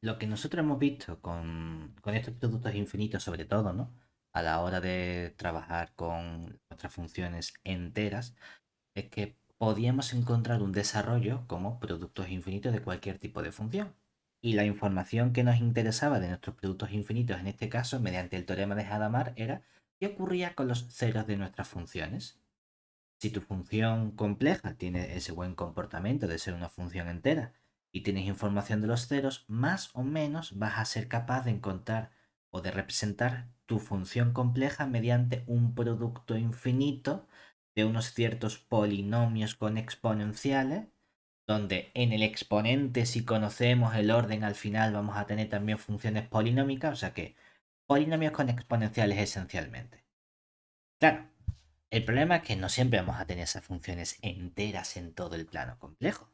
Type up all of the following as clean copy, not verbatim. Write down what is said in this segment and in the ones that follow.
Lo que nosotros hemos visto con estos productos infinitos, sobre todo, ¿no? A la hora de trabajar con nuestras funciones enteras, es que podíamos encontrar un desarrollo como productos infinitos de cualquier tipo de función. Y la información que nos interesaba de nuestros productos infinitos, en este caso, mediante el teorema de Hadamard, era qué ocurría con los ceros de nuestras funciones. Si tu función compleja tiene ese buen comportamiento de ser una función entera y tienes información de los ceros, más o menos vas a ser capaz de encontrar o de representar tu función compleja mediante un producto infinito de unos ciertos polinomios con exponenciales, donde en el exponente, si conocemos el orden, al final vamos a tener también funciones polinómicas, o sea que polinomios con exponenciales esencialmente. Claro, el problema es que no siempre vamos a tener esas funciones enteras en todo el plano complejo.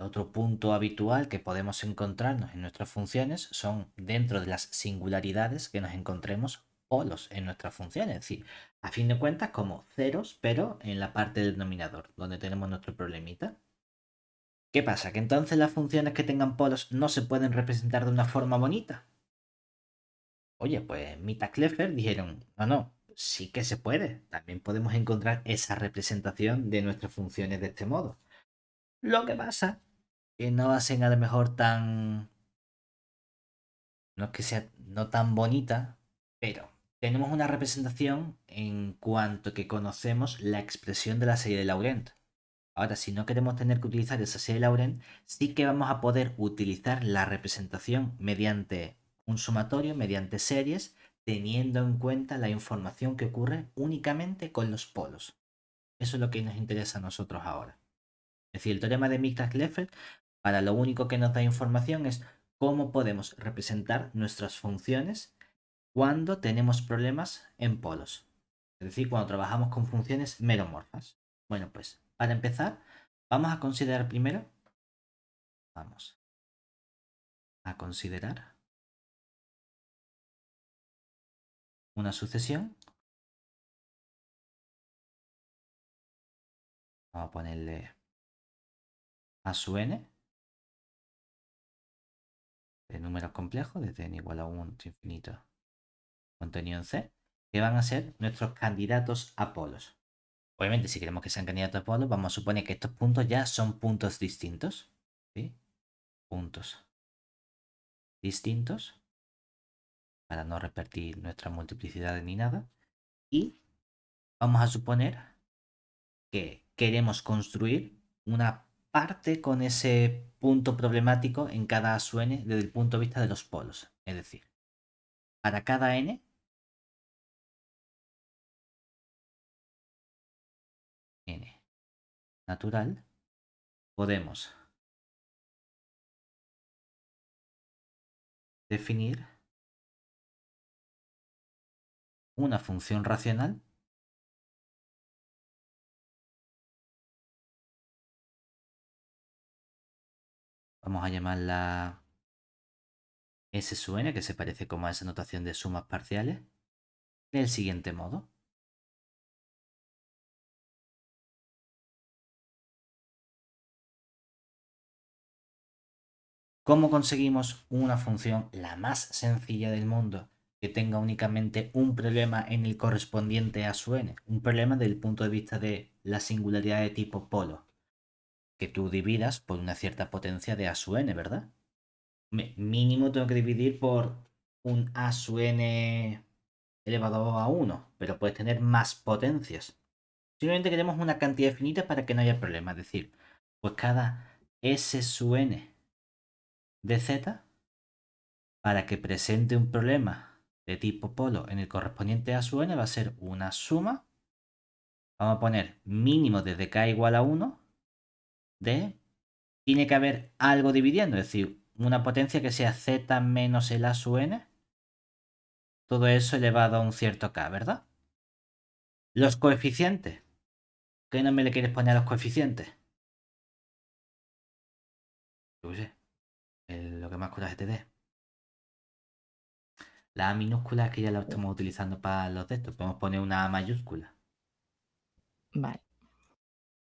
Otro punto habitual que podemos encontrarnos en nuestras funciones son dentro de las singularidades que nos encontremos polos en nuestras funciones, es decir, a fin de cuentas como ceros, pero en la parte del denominador, donde tenemos nuestro problemita. ¿Qué pasa? ¿Que entonces las funciones que tengan polos no se pueden representar de una forma bonita? Oye, pues Mita Clever dijeron, no, no, sí que se puede. También podemos encontrar esa representación de nuestras funciones de este modo. Lo que pasa que no hacen a lo mejor tan, no es que sea no tan bonita, pero tenemos una representación en cuanto que conocemos la expresión de la serie de Laurent. Ahora, si no queremos tener que utilizar esa serie de Laurent, sí que vamos a poder utilizar la representación mediante un sumatorio, mediante series, teniendo en cuenta la información que ocurre únicamente con los polos. Eso es lo que nos interesa a nosotros ahora. Es decir, el teorema de Mittag-Leffert, para lo único que nos da información es cómo podemos representar nuestras funciones cuando tenemos problemas en polos. Es decir, cuando trabajamos con funciones meromorfas. Bueno, pues para empezar, vamos a considerar primero, vamos a considerar una sucesión. Vamos a ponerle a su n de números complejos, desde n igual a 1 infinito contenido en C, que van a ser nuestros candidatos a polos. Obviamente, si queremos que sean candidatos a polos, vamos a suponer que estos puntos ya son puntos distintos. ¿Sí? Puntos distintos para no repetir nuestra multiplicidad ni nada. Y vamos a suponer que queremos construir una parte con ese punto problemático en cada su n desde el punto de vista de los polos. Es decir, para cada n natural, podemos definir una función racional. Vamos a llamarla S sub n, que se parece como a esa notación de sumas parciales, del siguiente modo. ¿Cómo conseguimos una función la más sencilla del mundo que tenga únicamente un problema en el correspondiente a su n? Un problema desde el punto de vista de la singularidad de tipo polo, que tú dividas por una cierta potencia de a su n, ¿verdad? Mínimo tengo que dividir por un a su n elevado a 1, pero puedes tener más potencias. Simplemente queremos una cantidad finita para que no haya problema. Es decir, pues cada s sub n de z, para que presente un problema de tipo polo en el correspondiente a su n, va a ser una suma. Vamos a poner mínimo desde k igual a 1 de... Tiene que haber algo dividiendo, es decir, una potencia que sea z menos el a sub n. Todo eso elevado a un cierto k, ¿verdad? Los coeficientes. ¿Qué nombre le quieres poner a los coeficientes? Yo qué sé, lo que más coraje te dé. La A minúscula que ya la estamos utilizando para los textos. Podemos poner una A mayúscula. Vale.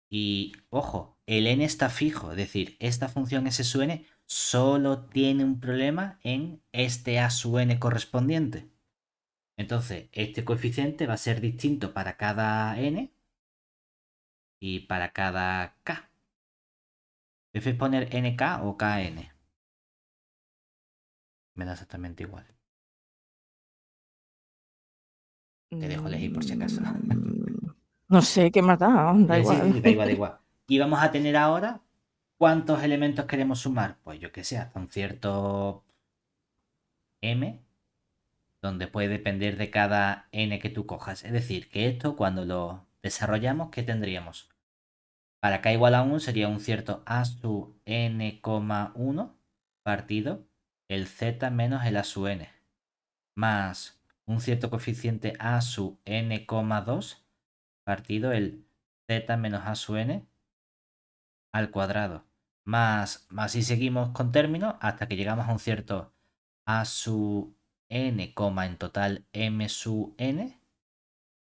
Y ojo, el n está fijo, es decir, esta función s sub n solo tiene un problema en este a sub n correspondiente. Entonces, este coeficiente va a ser distinto para cada n y para cada k. ¿Prefieres poner nk o kn? Me da exactamente igual. Te dejo elegir por si acaso. No sé qué más da, da Sí, igual. sí, da igual, da igual. Y vamos a tener ahora, ¿cuántos elementos queremos sumar? Pues yo que sé, hasta un cierto m, donde puede depender de cada n que tú cojas. Es decir, que esto cuando lo desarrollamos, ¿qué tendríamos? Para k igual a 1 sería un cierto a sub n, 1 partido el z menos el a sub n, más un cierto coeficiente a sub n, 2 partido el z menos a sub n al cuadrado, más si seguimos con términos hasta que llegamos a un cierto a sub n, en total m sub n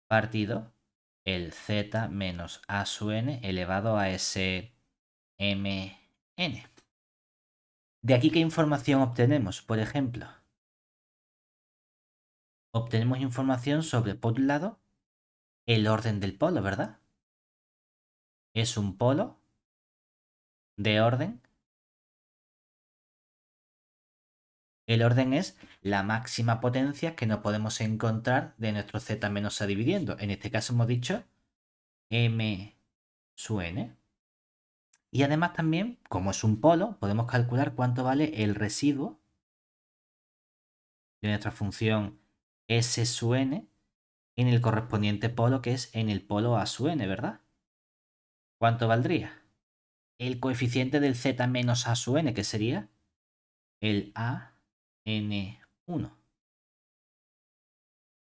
partido el z menos a sub n elevado a ese mn. ¿De aquí qué información obtenemos? Por ejemplo, obtenemos información sobre, por un lado, el orden del polo, ¿verdad? Es un polo de orden. El orden es la máxima potencia que no podemos encontrar de nuestro z menos a dividiendo. En este caso hemos dicho m sub n. Y además también, como es un polo, podemos calcular cuánto vale el residuo de nuestra función s sub n en el correspondiente polo, que es en el polo a sub n, ¿verdad? ¿Cuánto valdría? El coeficiente del z menos a sub n, que sería el a n1. O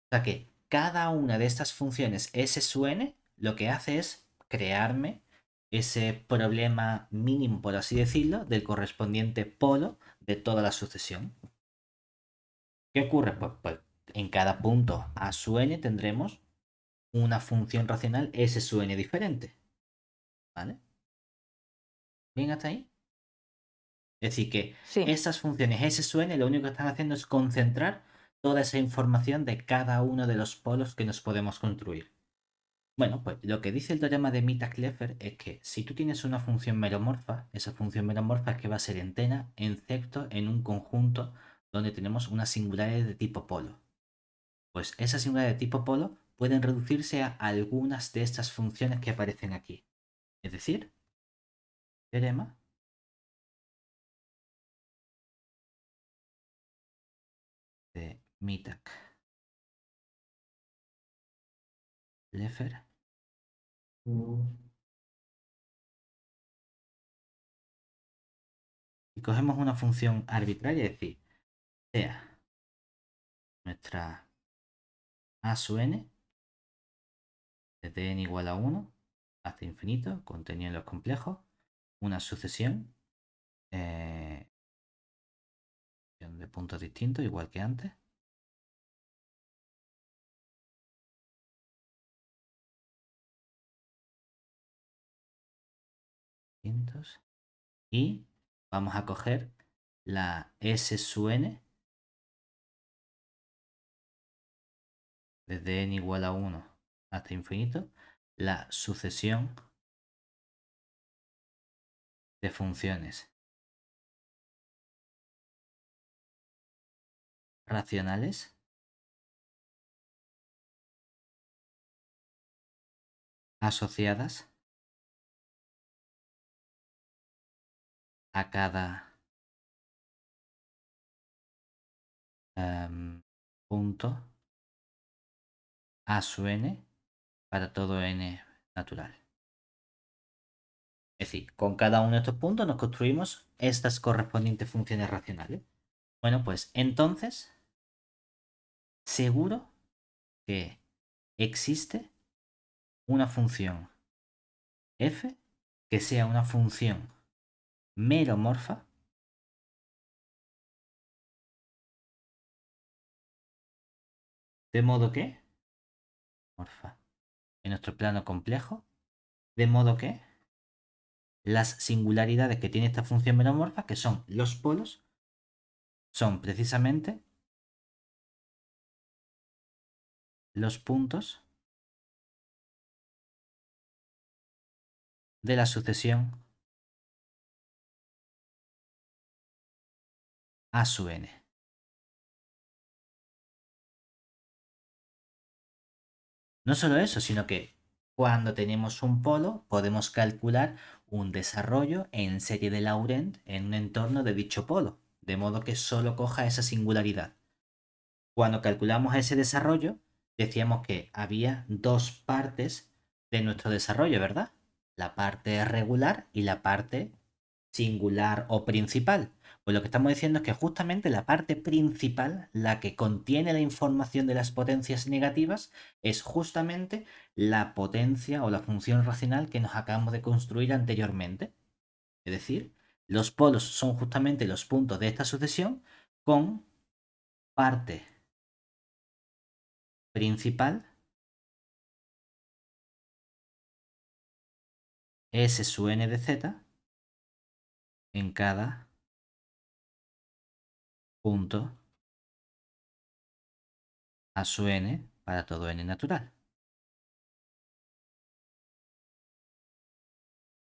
sea que cada una de estas funciones s sub n lo que hace es crearme ese problema mínimo, por así decirlo, del correspondiente polo de toda la sucesión. ¿Qué ocurre? Pues en cada punto a sub n tendremos una función racional s sub n diferente. ¿Vale? ¿Bien hasta ahí? Es decir, que Sí, esas funciones s sub n lo único que están haciendo es concentrar toda esa información de cada uno de los polos que nos podemos construir. Bueno, pues lo que dice el teorema de Mittag-Leffler es que si tú tienes una función meromorfa, esa función meromorfa es que va a ser entera, excepto en un conjunto donde tenemos una singularidad de tipo polo. Pues esas singularidades de tipo polo pueden reducirse a algunas de estas funciones que aparecen aquí. Es decir, teorema de Mittag-Leffler. Y cogemos una función arbitraria, es decir, sea nuestra a sub n desde n igual a 1 hasta infinito, contenido en los complejos, una sucesión de puntos distintos, igual que antes. Y vamos a coger la s sub n desde n igual a 1 hasta infinito, la sucesión de funciones racionales asociadas a cada punto a sub n para todo n natural. Es decir, con cada uno de estos puntos nos construimos estas correspondientes funciones racionales. Bueno, pues entonces, seguro que existe una función f que sea una función meromorfa, de modo que, morfa, en nuestro plano complejo, de modo que las singularidades que tiene esta función meromorfa, que son los polos, son precisamente los puntos de la sucesión A sub n. No solo eso, sino que cuando tenemos un polo podemos calcular un desarrollo en serie de Laurent en un entorno de dicho polo, de modo que solo coja esa singularidad. Cuando calculamos ese desarrollo, decíamos que había dos partes de nuestro desarrollo, ¿verdad? La parte regular y la parte singular o principal. Pues lo que estamos diciendo es que justamente la parte principal, la que contiene la información de las potencias negativas, es justamente la potencia o la función racional que nos acabamos de construir anteriormente. Es decir, los polos son justamente los puntos de esta sucesión con parte principal S sub n de z en cada punto a sub n para todo n natural.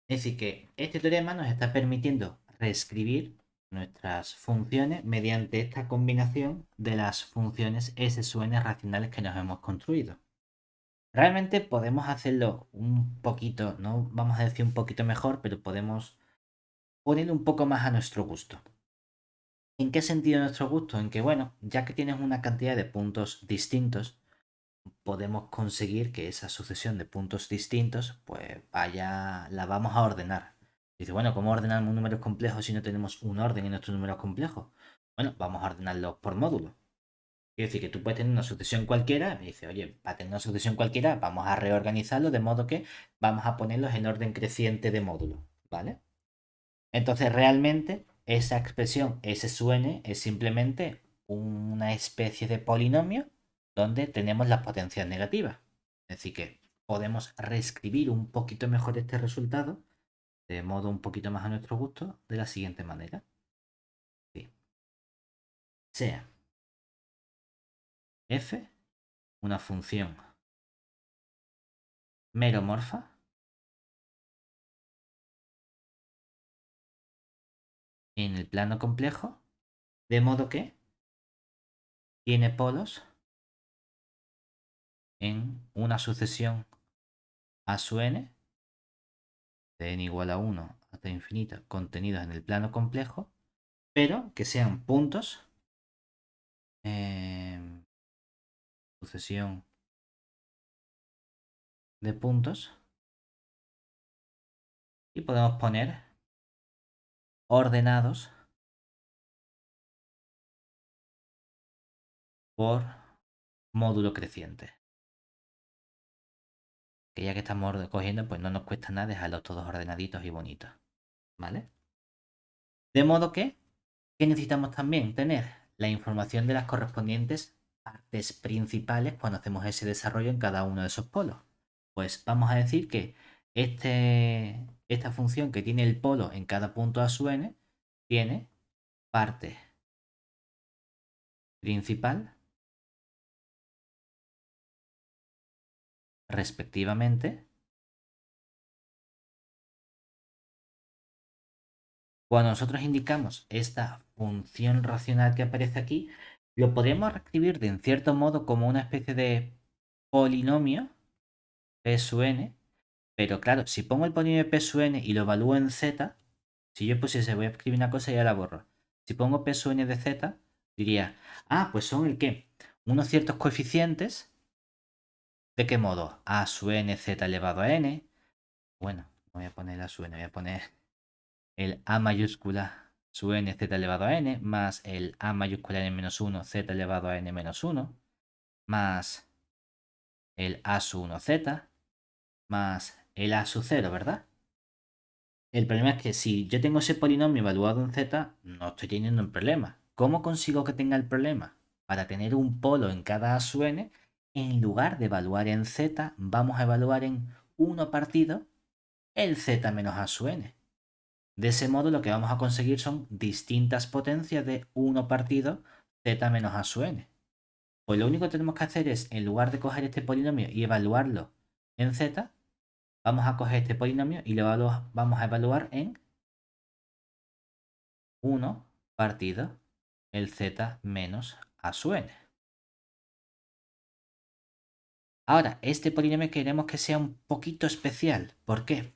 Es decir, que este teorema nos está permitiendo reescribir nuestras funciones mediante esta combinación de las funciones S sub n racionales que nos hemos construido. Realmente podemos hacerlo un poquito, no vamos a decir un poquito mejor, pero podemos ponerlo un poco más a nuestro gusto. ¿En qué sentido nuestro gusto? En que, bueno, ya que tienes una cantidad de puntos distintos, podemos conseguir que esa sucesión de puntos distintos, pues la vamos a ordenar. Dice, bueno, ¿cómo ordenamos números complejos si no tenemos un orden en nuestros números complejos? Bueno, vamos a ordenarlos por módulo. Quiere decir que tú puedes tener una sucesión cualquiera, me dice, oye, para tener una sucesión cualquiera, vamos a reorganizarlo de modo que vamos a ponerlos en orden creciente de módulo, ¿vale? Entonces, realmente, esa expresión S sub n es simplemente una especie de polinomio donde tenemos las potencias negativas. Es decir, que podemos reescribir un poquito mejor este resultado, de modo un poquito más a nuestro gusto, de la siguiente manera. Sí. Sea f una función meromorfa en el plano complejo, de modo que tiene polos en una sucesión a sub n, de n igual a 1 hasta infinito, contenidos en el plano complejo, pero que sean puntos, sucesión de puntos, y podemos poner ordenados por módulo creciente. Que ya que estamos cogiendo, pues no nos cuesta nada dejarlos todos ordenaditos y bonitos. ¿Vale? De modo que, ¿qué necesitamos también? Tener la información de las correspondientes partes principales cuando hacemos ese desarrollo en cada uno de esos polos. Pues vamos a decir que esta función que tiene el polo en cada punto a sub n tiene parte principal respectivamente. Cuando nosotros indicamos esta función racional que aparece aquí, lo podríamos escribir de en cierto modo como una especie de polinomio P sub n, pero claro, si pongo el polinomio P sub n y lo evalúo en z, si yo pusiese, voy a escribir una cosa y ya la borro. Si pongo P sub n de z, diría, pues son el qué, unos ciertos coeficientes. ¿De qué modo? A sub n z elevado a n. Bueno, no voy a poner la sub n, voy a poner el a mayúscula sub n z elevado a n más el a mayúscula n menos 1 z elevado a n menos 1 más el a sub 1 z más el a sub 0, ¿verdad? El problema es que si yo tengo ese polinomio evaluado en z, no estoy teniendo un problema. ¿Cómo consigo que tenga el problema? Para tener un polo en cada a sub n, en lugar de evaluar en z, vamos a evaluar en 1 partido el z menos a sub n. De ese modo lo que vamos a conseguir son distintas potencias de 1 partido z menos a sub n. Pues lo único que tenemos que hacer es, en lugar de coger este polinomio y evaluarlo en z, vamos a coger este polinomio y lo vamos a evaluar en 1 partido el z menos a sub n. Ahora, este polinomio queremos que sea un poquito especial. ¿Por qué?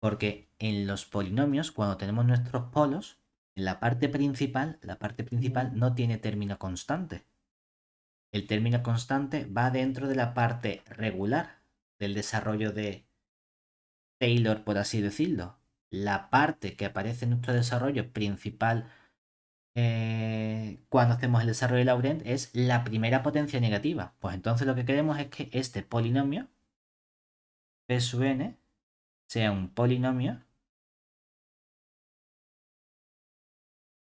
Porque en los polinomios, cuando tenemos nuestros polos, en la parte principal no tiene término constante. El término constante va dentro de la parte regular del desarrollo de Taylor, por así decirlo. La parte que aparece en nuestro desarrollo principal cuando hacemos el desarrollo de Laurent es la primera potencia negativa. Pues entonces lo que queremos es que este polinomio P sub n sea un polinomio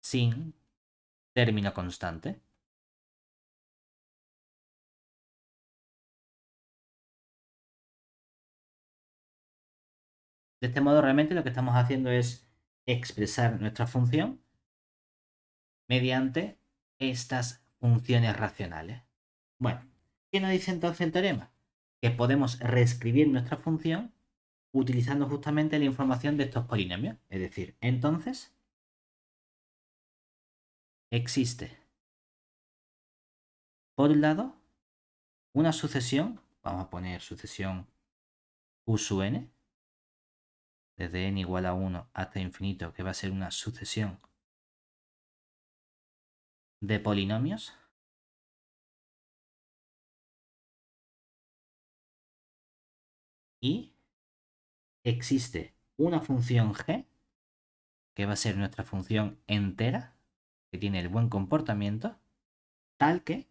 sin término constante. De este modo realmente lo que estamos haciendo es expresar nuestra función mediante estas funciones racionales. Bueno, ¿qué nos dice entonces el teorema? Que podemos reescribir nuestra función utilizando justamente la información de estos polinomios. Es decir, entonces existe, por un lado, una sucesión, vamos a poner sucesión u sub n, desde n igual a 1 hasta infinito, que va a ser una sucesión de polinomios. Y existe una función g, que va a ser nuestra función entera, que tiene el buen comportamiento, tal que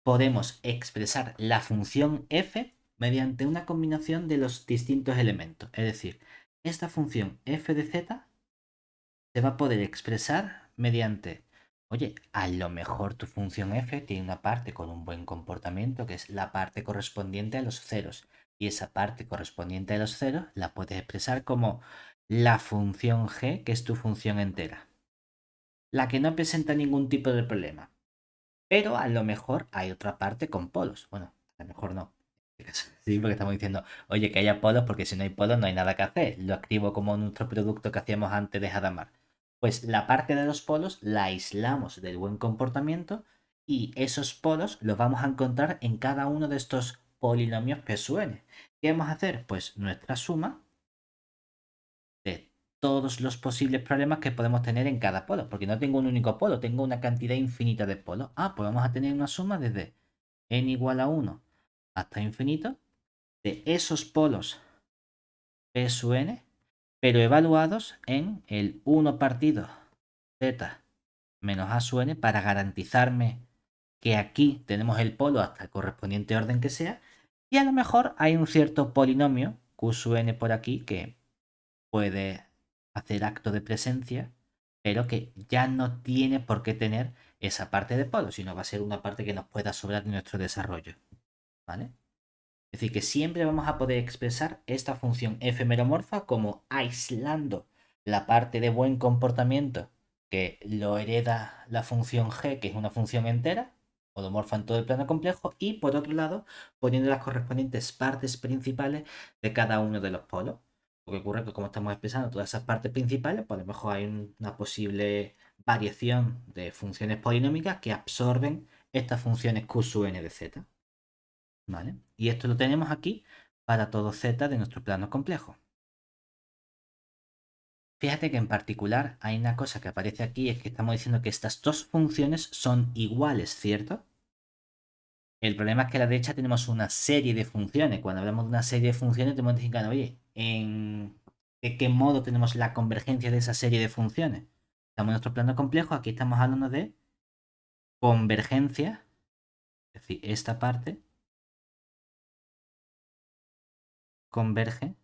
podemos expresar la función f mediante una combinación de los distintos elementos. Es decir, esta función f de z se va a poder expresar mediante, oye, a lo mejor tu función f tiene una parte con un buen comportamiento, que es la parte correspondiente a los ceros. Y esa parte correspondiente a los ceros la puedes expresar como la función g, que es tu función entera. La que no presenta ningún tipo de problema. Pero a lo mejor hay otra parte con polos. Bueno, a lo mejor no. Sí, porque estamos diciendo, oye, que haya polos, porque si no hay polos no hay nada que hacer. Lo activo como nuestro producto que hacíamos antes de Hadamard. Pues la parte de los polos la aislamos del buen comportamiento y esos polos los vamos a encontrar en cada uno de estos polinomios P sub n. ¿Qué vamos a hacer? Pues nuestra suma de todos los posibles problemas que podemos tener en cada polo, porque no tengo un único polo, tengo una cantidad infinita de polos. Pues vamos a tener una suma desde n igual a 1 hasta infinito de esos polos P sub n, pero evaluados en el 1 partido z menos a sub n para garantizarme que aquí tenemos el polo hasta el correspondiente orden que sea, y a lo mejor hay un cierto polinomio q sub n por aquí que puede hacer acto de presencia, pero que ya no tiene por qué tener esa parte de polo, sino va a ser una parte que nos pueda sobrar en nuestro desarrollo. ¿Vale? Es decir, que siempre vamos a poder expresar esta función f meromorfa como aislando la parte de buen comportamiento que lo hereda la función g, que es una función entera, monomorfa en todo el plano complejo, y por otro lado, poniendo las correspondientes partes principales de cada uno de los polos. Lo que ocurre es que como estamos expresando todas esas partes principales, pues a lo mejor hay una posible variación de funciones polinómicas que absorben estas funciones q sub n de z. ¿Vale? Y esto lo tenemos aquí para todo z de nuestro plano complejo. Fíjate que en particular hay una cosa que aparece aquí, es que estamos diciendo que estas dos funciones son iguales, ¿cierto? El problema es que a la derecha tenemos una serie de funciones. Cuando hablamos de una serie de funciones, tenemos que decir, oye, ¿de qué modo tenemos la convergencia de esa serie de funciones? Estamos en nuestro plano complejo, aquí estamos hablando de convergencia, es decir, esta parte converge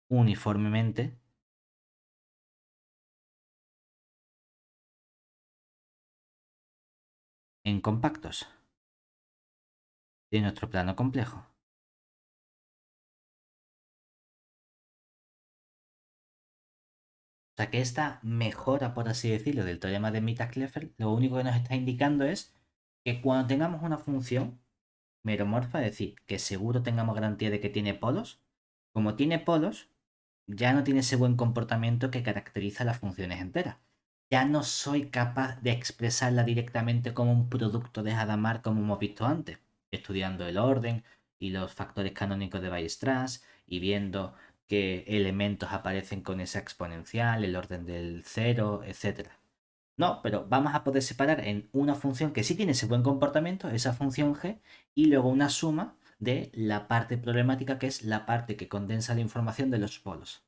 uniformemente en compactos. de nuestro plano complejo. O sea que esta mejora, por así decirlo, del teorema de Mittag-Leffel, lo único que nos está indicando es que cuando tengamos una función meromorfa, es decir, que seguro tengamos garantía de que tiene polos, como tiene polos, ya no tiene ese buen comportamiento que caracteriza a las funciones enteras. Ya no soy capaz de expresarla directamente como un producto de Hadamard como hemos visto antes, estudiando el orden y los factores canónicos de Weierstrass y viendo qué elementos aparecen con esa exponencial, el orden del cero, etc. No, pero vamos a poder separar en una función que sí tiene ese buen comportamiento, esa función g, y luego una suma de la parte problemática que es la parte que condensa la información de los polos.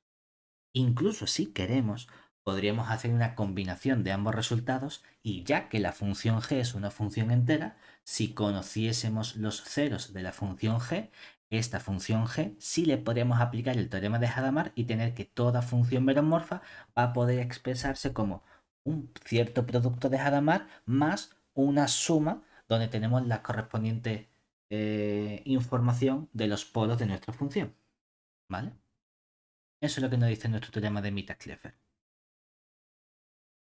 Incluso si queremos, podríamos hacer una combinación de ambos resultados y ya que la función g es una función entera, si conociésemos los ceros de la función g, esta función g sí le podríamos aplicar el teorema de Hadamard y tener que toda función meromorfa va a poder expresarse como un cierto producto de Hadamard más una suma donde tenemos la correspondiente información de los polos de nuestra función. ¿Vale? Eso es lo que nos dice nuestro teorema de Mittag-Leffel.